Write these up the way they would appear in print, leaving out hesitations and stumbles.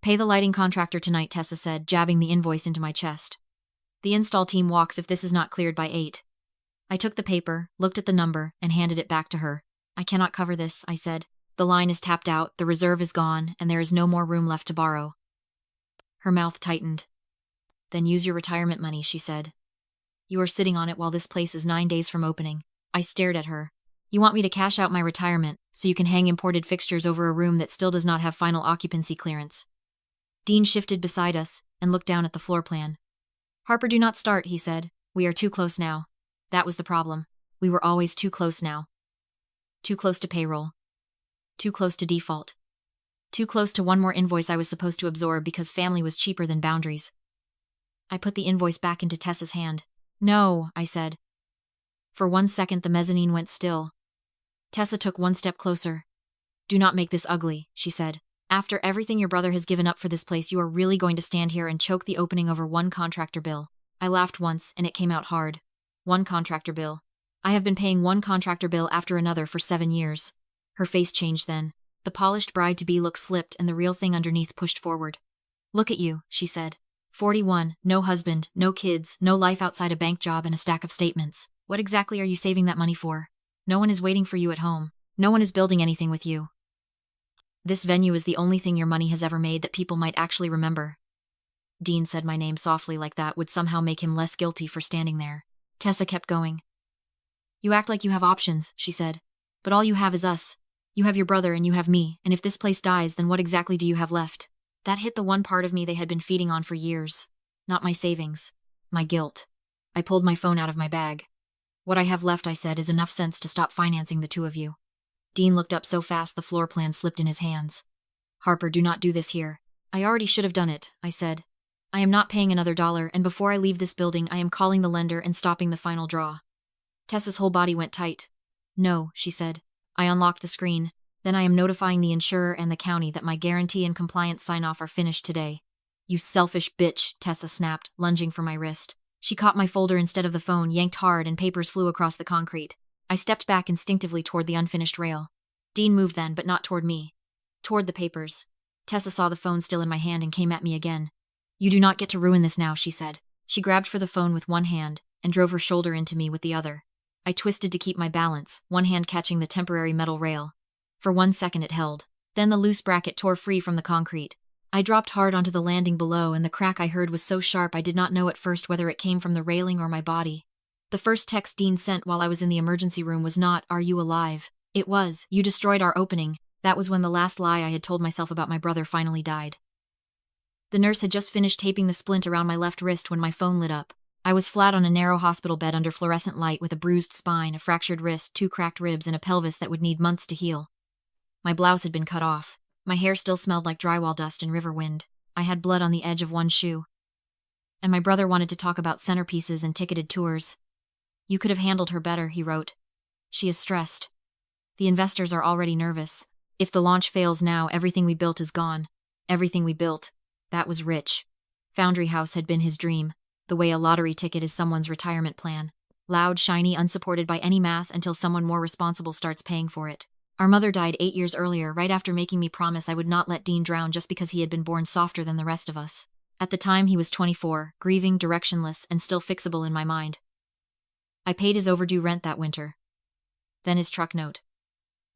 Pay the lighting contractor tonight, Tessa said, jabbing the invoice into my chest. The install team walks if this is not cleared by 8. I took the paper, looked at the number, and handed it back to her. I cannot cover this, I said. The line is tapped out, the reserve is gone, and there is no more room left to borrow. Her mouth tightened. Then use your retirement money, she said. You are sitting on it while this place is 9 days from opening. I stared at her. You want me to cash out my retirement, so you can hang imported fixtures over a room that still does not have final occupancy clearance. Dean shifted beside us, and looked down at the floor plan. Harper, do not start, he said. We are too close now. That was the problem. We were always too close now. Too close to payroll. Too close to default. Too close to one more invoice I was supposed to absorb because family was cheaper than boundaries. I put the invoice back into Tessa's hand. No, I said. For 1 second the mezzanine went still. Tessa took 1 step closer. Do not make this ugly, she said. After everything your brother has given up for this place, you are really going to stand here and choke the opening over one contractor bill. I laughed once, and it came out hard. One contractor bill. I have been paying one contractor bill after another for 7 years. Her face changed then. The polished bride-to-be look slipped and the real thing underneath pushed forward. Look at you, she said. 41, no husband, no kids, no life outside a bank job and a stack of statements. What exactly are you saving that money for? No one is waiting for you at home. No one is building anything with you. This venue is the only thing your money has ever made that people might actually remember. Dean said my name softly like that would somehow make him less guilty for standing there. Tessa kept going. You act like you have options, she said. But all you have is us. You have your brother and you have me, and if this place dies, then what exactly do you have left? That hit the one part of me they had been feeding on for years. Not my savings. My guilt. I pulled my phone out of my bag. What I have left, I said, is enough sense to stop financing the two of you. Dean looked up so fast the floor plan slipped in his hands. Harper, do not do this here. I already should have done it, I said. I am not paying another dollar, and before I leave this building, I am calling the lender and stopping the final draw. Tessa's whole body went tight. No, she said. I unlocked the screen. Then I am notifying the insurer and the county that my guarantee and compliance sign-off are finished today. You selfish bitch, Tessa snapped, lunging for my wrist. She caught my folder instead of the phone, yanked hard, and papers flew across the concrete. I stepped back instinctively toward the unfinished rail. Dean moved then, but not toward me. Toward the papers. Tessa saw the phone still in my hand and came at me again. You do not get to ruin this now, she said. She grabbed for the phone with one hand and drove her shoulder into me with the other. I twisted to keep my balance, one hand catching the temporary metal rail. For 1 second it held. Then the loose bracket tore free from the concrete. I dropped hard onto the landing below, and the crack I heard was so sharp I did not know at first whether it came from the railing or my body. The first text Dean sent while I was in the emergency room was not, "Are you alive?" It was, "You destroyed our opening." That was when the last lie I had told myself about my brother finally died. The nurse had just finished taping the splint around my left wrist when my phone lit up. I was flat on a narrow hospital bed under fluorescent light with a bruised spine, a fractured wrist, 2 cracked ribs, and a pelvis that would need months to heal. My blouse had been cut off. My hair still smelled like drywall dust and river wind. I had blood on the edge of one shoe. And my brother wanted to talk about centerpieces and ticketed tours. "You could have handled her better," he wrote. "She is stressed. The investors are already nervous. If the launch fails now, everything we built is gone. Everything we built. That was rich. Foundry House had been his dream, the way a lottery ticket is someone's retirement plan. Loud, shiny, unsupported by any math until someone more responsible starts paying for it. Our mother died 8 years earlier, right after making me promise I would not let Dean drown just because he had been born softer than the rest of us. At the time he was 24, grieving, directionless, and still fixable in my mind. I paid his overdue rent that winter. Then his truck note.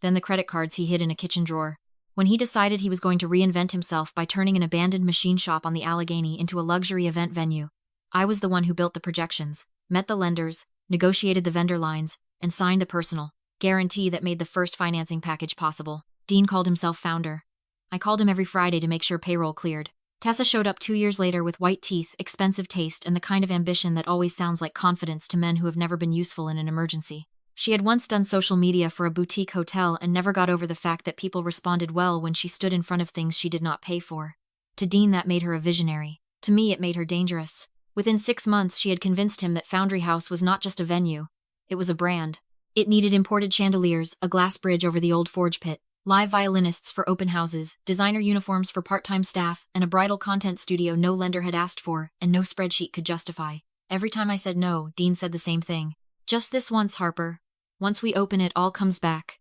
Then the credit cards he hid in a kitchen drawer. When he decided he was going to reinvent himself by turning an abandoned machine shop on the Allegheny into a luxury event venue, I was the one who built the projections, met the lenders, negotiated the vendor lines, and signed the personal guarantee that made the first financing package possible. Dean called himself founder. I called him every Friday to make sure payroll cleared. Tessa showed up 2 years later with white teeth, expensive taste, and the kind of ambition that always sounds like confidence to men who have never been useful in an emergency. She had once done social media for a boutique hotel and never got over the fact that people responded well when she stood in front of things she did not pay for. To Dean, that made her a visionary. To me, it made her dangerous. Within 6 months, she had convinced him that Foundry House was not just a venue. It was a brand. It needed imported chandeliers, a glass bridge over the old forge pit, live violinists for open houses, designer uniforms for part-time staff, and a bridal content studio no lender had asked for, and no spreadsheet could justify. Every time I said no, Dean said the same thing. "Just this once, Harper. Once we open it, all comes back."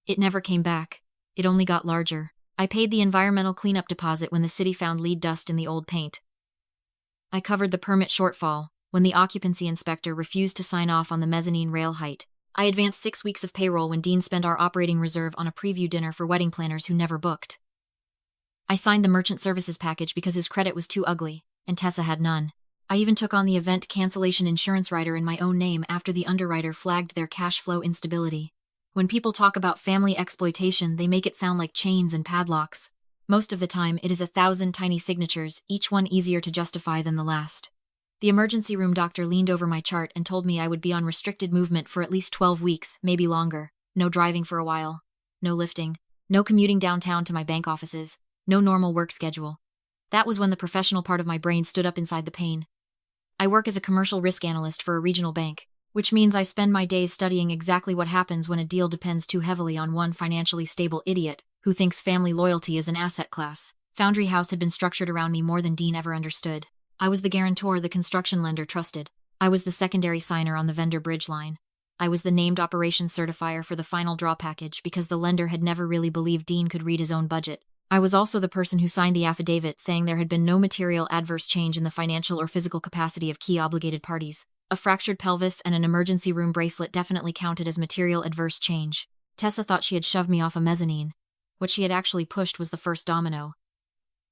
It never came back. It only got larger. I paid the environmental cleanup deposit when the city found lead dust in the old paint. I covered the permit shortfall when the occupancy inspector refused to sign off on the mezzanine rail height. I advanced 6 weeks of payroll when Dean spent our operating reserve on a preview dinner for wedding planners who never booked. I signed the merchant services package because his credit was too ugly, and Tessa had none. I even took on the event cancellation insurance rider in my own name after the underwriter flagged their cash flow instability. When people talk about family exploitation, they make it sound like chains and padlocks. Most of the time, it is 1,000 tiny signatures, each one easier to justify than the last. The emergency room doctor leaned over my chart and told me I would be on restricted movement for at least 12 weeks, maybe longer. No driving for a while. No lifting. No commuting downtown to my bank offices. No normal work schedule. That was when the professional part of my brain stood up inside the pain. I work as a commercial risk analyst for a regional bank, which means I spend my days studying exactly what happens when a deal depends too heavily on one financially stable idiot who thinks family loyalty is an asset class. Foundry House had been structured around me more than Dean ever understood. I was the guarantor the construction lender trusted. I was the secondary signer on the vendor bridge line. I was the named operations certifier for the final draw package because the lender had never really believed Dean could read his own budget. I was also the person who signed the affidavit saying there had been no material adverse change in the financial or physical capacity of key obligated parties. A fractured pelvis and an emergency room bracelet definitely counted as material adverse change. Tessa thought she had shoved me off a mezzanine. What she had actually pushed was the first domino.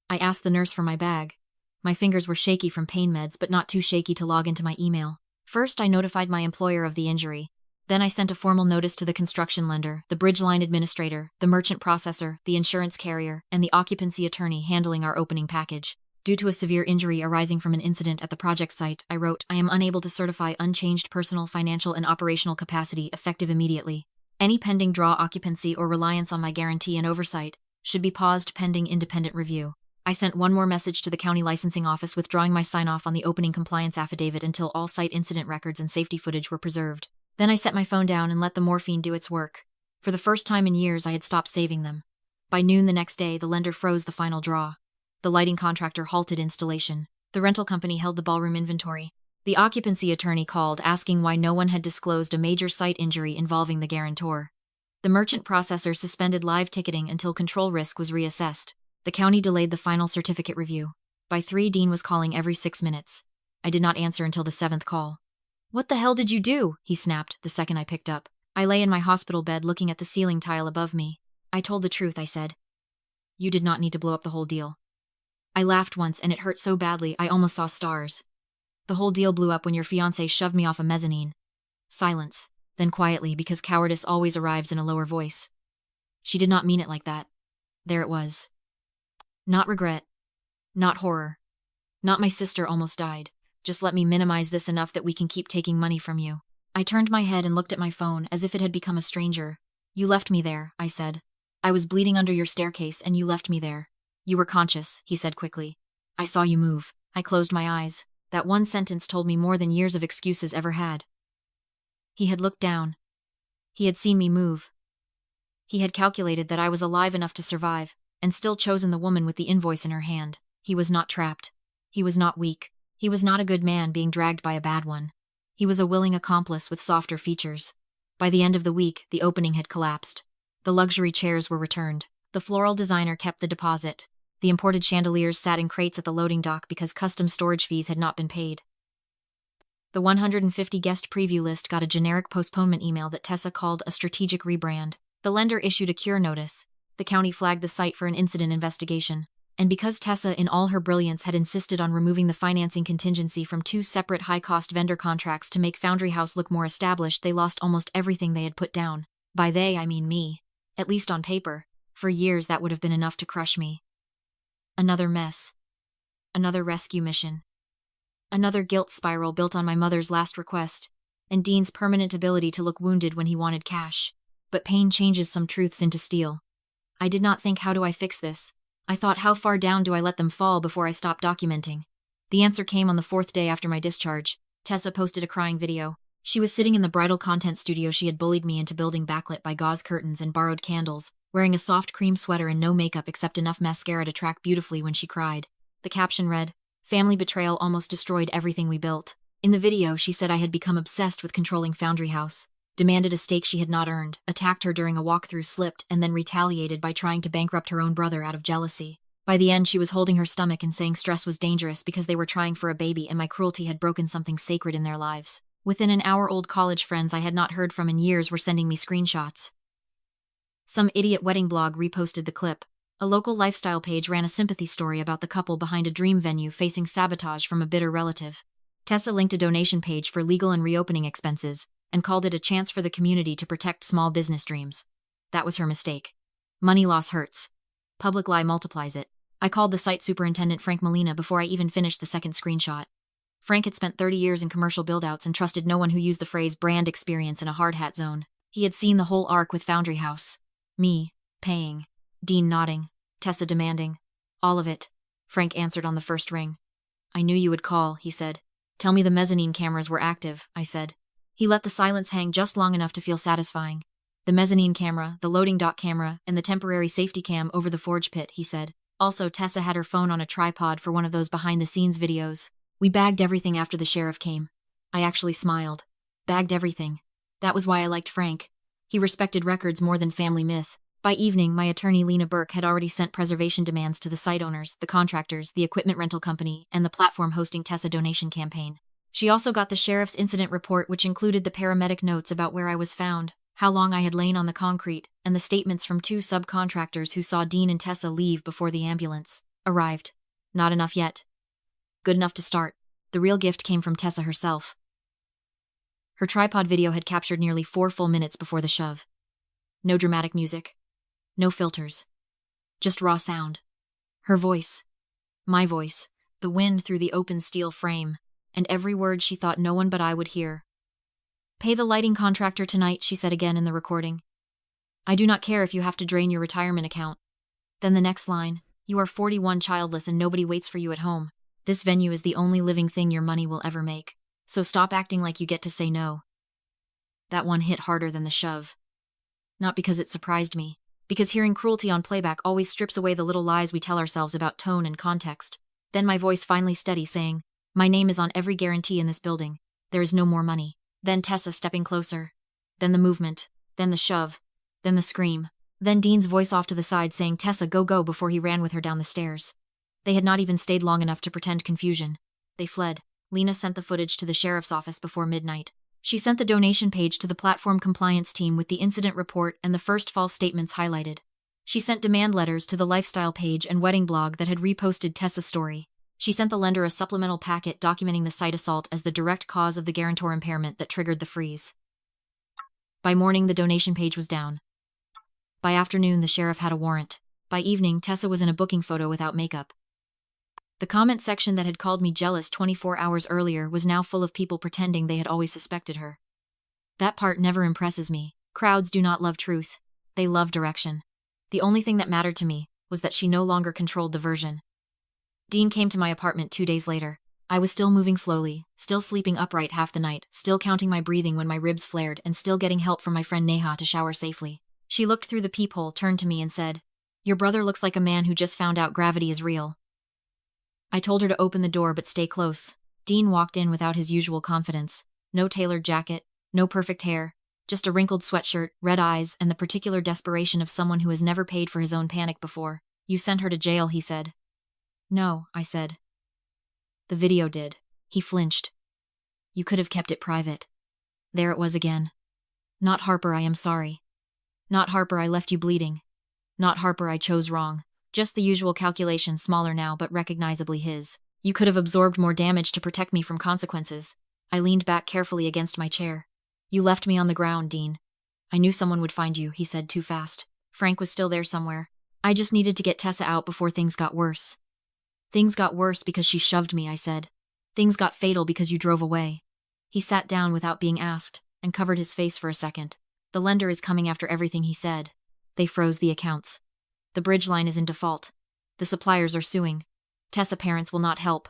I asked the nurse for my bag. My fingers were shaky from pain meds, but not too shaky to log into my email. First, I notified my employer of the injury. Then I sent a formal notice to the construction lender, the bridge line administrator, the merchant processor, the insurance carrier, and the occupancy attorney handling our opening package. Due to a severe injury arising from an incident at the project site, I wrote, I am unable to certify unchanged personal, financial, and operational capacity effective immediately. Any pending draw occupancy or reliance on my guarantee and oversight should be paused pending independent review. I sent one more message to the county licensing office withdrawing my sign-off on the opening compliance affidavit until all site incident records and safety footage were preserved. Then I set my phone down and let the morphine do its work. For the first time in years, I had stopped saving them. By noon the next day, the lender froze the final draw. The lighting contractor halted installation. The rental company held the ballroom inventory. The occupancy attorney called, asking why no one had disclosed a major site injury involving the guarantor. The merchant processor suspended live ticketing until control risk was reassessed. The county delayed the final certificate review. By 3, Dean was calling every 6 minutes. I did not answer until the 7th call. What the hell did you do? He snapped the second I picked up. I lay in my hospital bed looking at the ceiling tile above me. I told the truth, I said. You did not need to blow up the whole deal. I laughed once and it hurt so badly I almost saw stars. The whole deal blew up when your fiancée shoved me off a mezzanine. Silence. Then quietly, because cowardice always arrives in a lower voice. She did not mean it like that. There it was. Not regret. Not horror. Not my sister almost died. Just let me minimize this enough that we can keep taking money from you. I turned my head and looked at my phone as if it had become a stranger. You left me there, I said. I was bleeding under your staircase and you left me there. You were conscious, he said quickly. I saw you move. I closed my eyes. That one sentence told me more than years of excuses ever had. He had looked down. He had seen me move. He had calculated that I was alive enough to survive, and still chosen the woman with the invoice in her hand. He was not trapped. He was not weak. He was not a good man being dragged by a bad one. He was a willing accomplice with softer features. By the end of the week, the opening had collapsed. The luxury chairs were returned. The floral designer kept the deposit. The imported chandeliers sat in crates at the loading dock because custom storage fees had not been paid. The 150 guest preview list got a generic postponement email that Tessa called a strategic rebrand. The lender issued a cure notice. The county flagged the site for an incident investigation. And because Tessa, in all her brilliance, had insisted on removing the financing contingency from 2 separate high-cost vendor contracts to make Foundry House look more established, they lost almost everything they had put down. By they, I mean me. At least on paper. For years, that would have been enough to crush me. Another mess. Another rescue mission. Another guilt spiral built on my mother's last request, and Dean's permanent ability to look wounded when he wanted cash. But pain changes some truths into steel. I did not think, how do I fix this? I thought, how far down do I let them fall before I stop documenting? The answer came on the 4th day after my discharge. Tessa posted a crying video. She was sitting in the bridal content studio she had bullied me into building, backlit by gauze curtains and borrowed candles, wearing a soft cream sweater and no makeup except enough mascara to track beautifully when she cried. The caption read, "Family betrayal almost destroyed everything we built." In the video, she said I had become obsessed with controlling Foundry House. demanded a stake she had not earned, attacked her during a walkthrough, slipped, and then retaliated by trying to bankrupt her own brother out of jealousy. By the end, she was holding her stomach and saying stress was dangerous because they were trying for a baby and my cruelty had broken something sacred in their lives. Within an hour, old college friends I had not heard from in years were sending me screenshots. Some idiot wedding blog reposted the clip. A local lifestyle page ran a sympathy story about the couple behind a dream venue facing sabotage from a bitter relative. Tessa linked a donation page for legal and reopening expenses and called it a chance for the community to protect small business dreams. That was her mistake. Money loss hurts. Public lie multiplies it. I called the site superintendent, Frank Molina, before I even finished the second screenshot. Frank had spent 30 years in commercial build-outs and trusted no one who used the phrase brand experience in a hard hat zone. He had seen the whole arc with Foundry House. Me, paying. Dean nodding. Tessa demanding. All of it. Frank answered on the first ring. I knew you would call, he said. Tell me the mezzanine cameras were active, I said. He let the silence hang just long enough to feel satisfying. The mezzanine camera, the loading dock camera, and the temporary safety cam over the forge pit, he said. Also, Tessa had her phone on a tripod for one of those behind-the-scenes videos. We bagged everything after the sheriff came. I actually smiled. Bagged everything. That was why I liked Frank. He respected records more than family myth. By evening, my attorney Lena Burke had already sent preservation demands to the site owners, the contractors, the equipment rental company, and the platform hosting Tessa donation campaign. She also got the sheriff's incident report, which included the paramedic notes about where I was found, how long I had lain on the concrete, and the statements from 2 subcontractors who saw Dean and Tessa leave before the ambulance arrived. Not enough yet. Good enough to start. The real gift came from Tessa herself. Her tripod video had captured nearly 4 full minutes before the shove. No dramatic music. No filters. Just raw sound. Her voice. My voice. The wind through the open steel frame. And every word she thought no one but I would hear. Pay the lighting contractor tonight, she said again in the recording. I do not care if you have to drain your retirement account. Then the next line. You are 41, childless, and nobody waits for you at home. This venue is the only living thing your money will ever make. So stop acting like you get to say no. That one hit harder than the shove. Not because it surprised me. Because hearing cruelty on playback always strips away the little lies we tell ourselves about tone and context. Then my voice finally steady, saying, my name is on every guarantee in this building. There is no more money. Then Tessa stepping closer. Then the movement. Then the shove. Then the scream. Then Dean's voice off to the side saying, Tessa, go, go, before he ran with her down the stairs. They had not even stayed long enough to pretend confusion. They fled. Lena sent the footage to the sheriff's office before midnight. She sent the donation page to the platform compliance team with the incident report and the first false statements highlighted. She sent demand letters to the lifestyle page and wedding blog that had reposted Tessa's story. She sent the lender a supplemental packet documenting the site assault as the direct cause of the guarantor impairment that triggered the freeze. By morning, the donation page was down. By afternoon, the sheriff had a warrant. By evening, Tessa was in a booking photo without makeup. The comment section that had called me jealous 24 hours earlier was now full of people pretending they had always suspected her. That part never impresses me. Crowds do not love truth. They love direction. The only thing that mattered to me was that she no longer controlled the version. Dean came to my apartment 2 days later. I was still moving slowly, still sleeping upright half the night, still counting my breathing when my ribs flared, and still getting help from my friend Neha to shower safely. She looked through the peephole, turned to me and said, Your brother looks like a man who just found out gravity is real. I told her to open the door but stay close. Dean walked in without his usual confidence. No tailored jacket, no perfect hair, just a wrinkled sweatshirt, red eyes, and the particular desperation of someone who has never paid for his own panic before. You sent her to jail, he said. No, I said. The video did. He flinched. You could have kept it private. There it was again. Not Harper, I am sorry. Not Harper, I left you bleeding. Not Harper, I chose wrong. Just the usual calculation, smaller now but recognizably his. You could have absorbed more damage to protect me from consequences. I leaned back carefully against my chair. You left me on the ground, Dean. I knew someone would find you, he said too fast. Frank was still there somewhere. I just needed to get Tessa out before things got worse. Things got worse because she shoved me, I said. Things got fatal because you drove away. He sat down without being asked and covered his face for a second. The lender is coming after everything he said. They froze the accounts. The bridge line is in default. The suppliers are suing. Tessa parents will not help.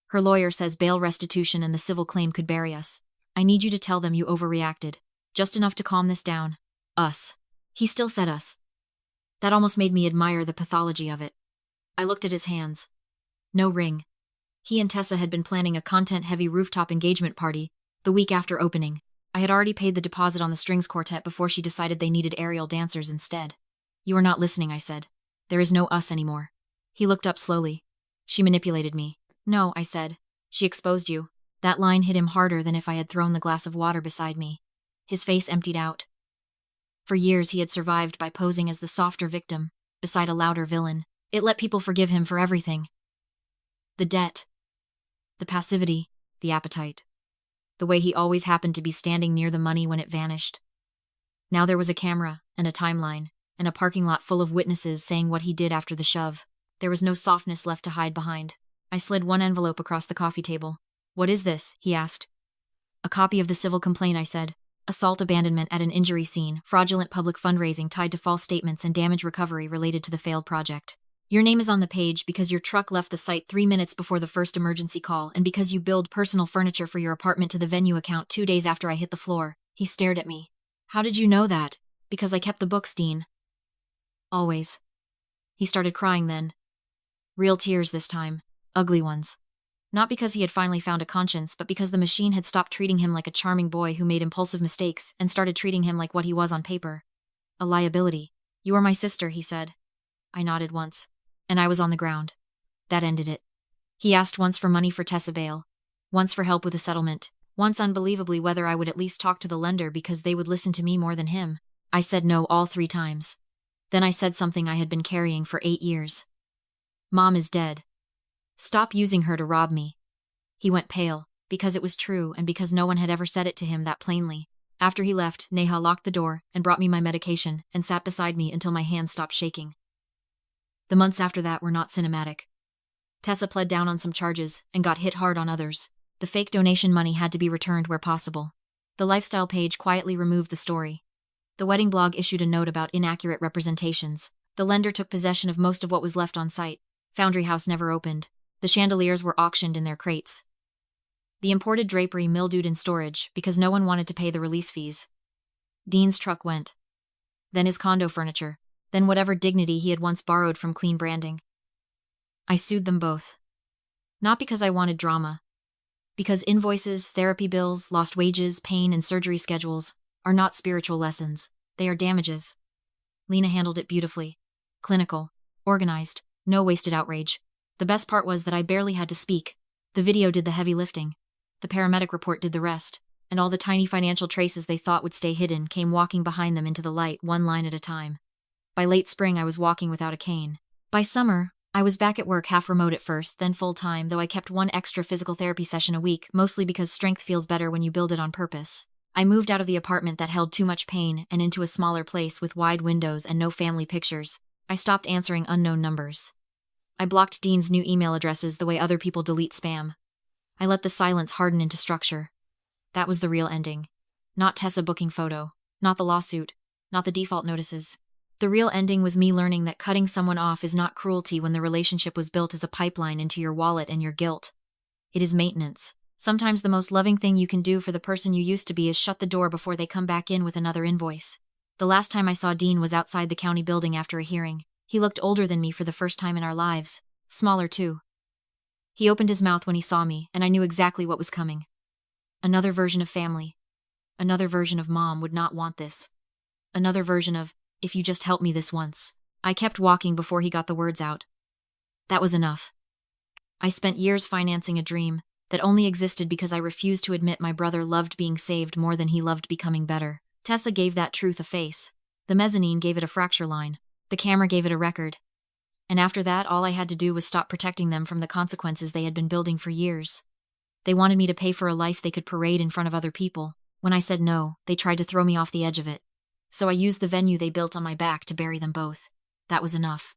Her lawyer says bail restitution and the civil claim could bury us. I need you to tell them you overreacted. Just enough to calm this down. Us. He still said us. That almost made me admire the pathology of it. I looked at his hands. No ring. He and Tessa had been planning a content-heavy rooftop engagement party the week after opening. I had already paid the deposit on the strings quartet before she decided they needed aerial dancers instead. You are not listening, I said. There is no us anymore. He looked up slowly. She manipulated me. No, I said. She exposed you. That line hit him harder than if I had thrown the glass of water beside me. His face emptied out. For years he had survived by posing as the softer victim, beside a louder villain. It let people forgive him for everything. The debt. The passivity. The appetite. The way he always happened to be standing near the money when it vanished. Now there was a camera, and a timeline, and a parking lot full of witnesses saying what he did after the shove. There was no softness left to hide behind. I slid one envelope across the coffee table. What is this? He asked. A copy of the civil complaint, I said. Assault abandonment at an injury scene, fraudulent public fundraising tied to false statements and damage recovery related to the failed project. Your name is on the page because your truck left the site 3 minutes before the first emergency call and because you billed personal furniture for your apartment to the venue account 2 days after I hit the floor. He stared at me. How did you know that? Because I kept the books, Dean. Always. He started crying then. Real tears this time. Ugly ones. Not because he had finally found a conscience, but because the machine had stopped treating him like a charming boy who made impulsive mistakes and started treating him like what he was on paper. A liability. You are my sister, he said. I nodded once. And I was on the ground. That ended it. He asked once for money for Tessa bail, once for help with a settlement, once unbelievably whether I would at least talk to the lender because they would listen to me more than him. I said no all 3 times. Then I said something I had been carrying for 8 years. Mom is dead. Stop using her to rob me. He went pale, because it was true and because no one had ever said it to him that plainly. After he left, Neha locked the door and brought me my medication and sat beside me until my hands stopped shaking. The months after that were not cinematic. Tessa pled down on some charges and got hit hard on others. The fake donation money had to be returned where possible. The lifestyle page quietly removed the story. The wedding blog issued a note about inaccurate representations. The lender took possession of most of what was left on site. Foundry House never opened. The chandeliers were auctioned in their crates. The imported drapery mildewed in storage because no one wanted to pay the release fees. Dean's truck went. Then his condo furniture. Then whatever dignity he had once borrowed from clean branding. I sued them both. Not because I wanted drama. Because invoices, therapy bills, lost wages, pain, and surgery schedules are not spiritual lessons. They are damages. Lena handled it beautifully. Clinical. Organized. No wasted outrage. The best part was that I barely had to speak. The video did the heavy lifting. The paramedic report did the rest. And all the tiny financial traces they thought would stay hidden came walking behind them into the light, one line at a time. By late spring, I was walking without a cane. By summer, I was back at work half remote at first, then full-time, though I kept one extra physical therapy session a week, mostly because strength feels better when you build it on purpose. I moved out of the apartment that held too much pain and into a smaller place with wide windows and no family pictures. I stopped answering unknown numbers. I blocked Dean's new email addresses the way other people delete spam. I let the silence harden into structure. That was the real ending. Not Tessa booking photo. Not the lawsuit. Not the default notices. The real ending was me learning that cutting someone off is not cruelty when the relationship was built as a pipeline into your wallet and your guilt. It is maintenance. Sometimes the most loving thing you can do for the person you used to be is shut the door before they come back in with another invoice. The last time I saw Dean was outside the county building after a hearing. He looked older than me for the first time in our lives. Smaller too. He opened his mouth when he saw me, and I knew exactly what was coming. Another version of family. Another version of Mom would not want this. Another version of, if you just help me this once. I kept walking before he got the words out. That was enough. I spent years financing a dream that only existed because I refused to admit my brother loved being saved more than he loved becoming better. Tessa gave that truth a face. The mezzanine gave it a fracture line. The camera gave it a record. And after that, all I had to do was stop protecting them from the consequences they had been building for years. They wanted me to pay for a life they could parade in front of other people. When I said no, they tried to throw me off the edge of it. So I used the venue they built on my back to bury them both. That was enough.